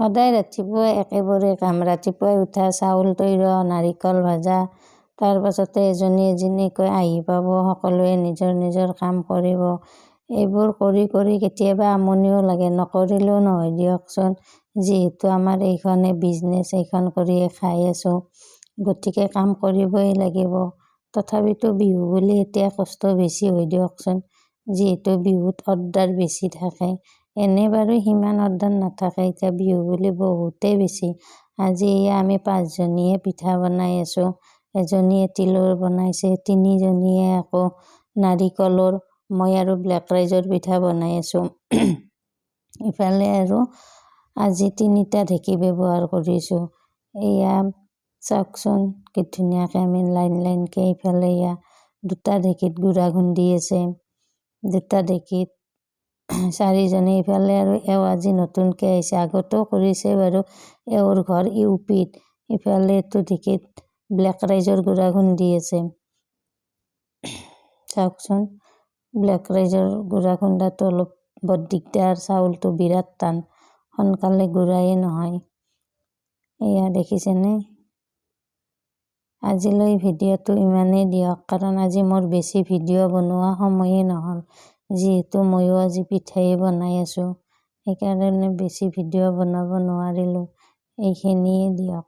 সদায় ৰাতিপুৱা একেবাৰে কাম। ৰাতিপুৱাই উঠা, চাউল তৈৰোৱা, নাৰিকল ভাজা, তাৰ পাছতে এজনী এজনীকৈ আহি পাব, সকলোৱে নিজৰ নিজৰ কাম কৰিব। এইবোৰ কৰি কৰি কেতিয়াবা আমনিও লাগে, নকৰিলেও নহয় দিয়কচোন। যিহেতু আমাৰ এইখনে বিজনেছ, এইখন কৰিয়ে খাই আছোঁ, গতিকে কাম কৰিবই লাগিব। তথাপিতো বিহু বুলি এতিয়া কষ্ট বেছি হয় দিয়কচোন, যিহেতু বিহুত অৰ্ডাৰ বেছি থাকে। এনে বাৰু সিমান অৰ্ডাৰ নাথাকে, এতিয়া বিহু বুলি বহুতেই বেছি। আজি এয়া আমি 5জনীয়ে পিঠা বনাই আছোঁ। এজনীয়ে তিলৰ বনাইছে, 3জনীয়ে আকৌ নাৰিকলৰ, মই আৰু ব্লেক ৰাইচৰ পিঠা বনাই আছোঁ। ইফালে আৰু আজি 3টা ঢেঁকী ব্যৱহাৰ কৰিছোঁ। এয়া চাওকচোন কি ধুনীয়াকৈ আমি লাইন লাইনকৈ ইফালে এয়া 2টা ঢেঁকীত গুড়া খুন্দি আছে, 2টা ঢেঁকীত 4জনে। ইফালে আৰু এওঁ আজি নতুনকৈ আহিছে, আগতেও কৰিছে বাৰু, এওঁৰ ঘৰ UP-ত। ইফালে এইটো ঢেঁকীত ব্লেক ৰাইচৰ গুড়া খুন্দি আছে। চাওকচোন, ব্লেক ৰাইচৰ গুড়া খুন্দাটো অলপ বৰ দিগদাৰ, চাউলটো বিৰাট টান, সোনকালে গুড়াই নহয়। এয়া দেখিছেনে? আজিলৈ ভিডিঅ'টো ইমানেই দিয়ক, কাৰণ আজি মোৰ বেছি ভিডিঅ' বনোৱা সময়েই নহ'ল। যিহেতু ময়ো আজি পিঠাই বনাই আছোঁ, সেইকাৰণে বেছি ভিডিঅ' বনাব নোৱাৰিলোঁ। এইখিনিয়ে দিয়ক।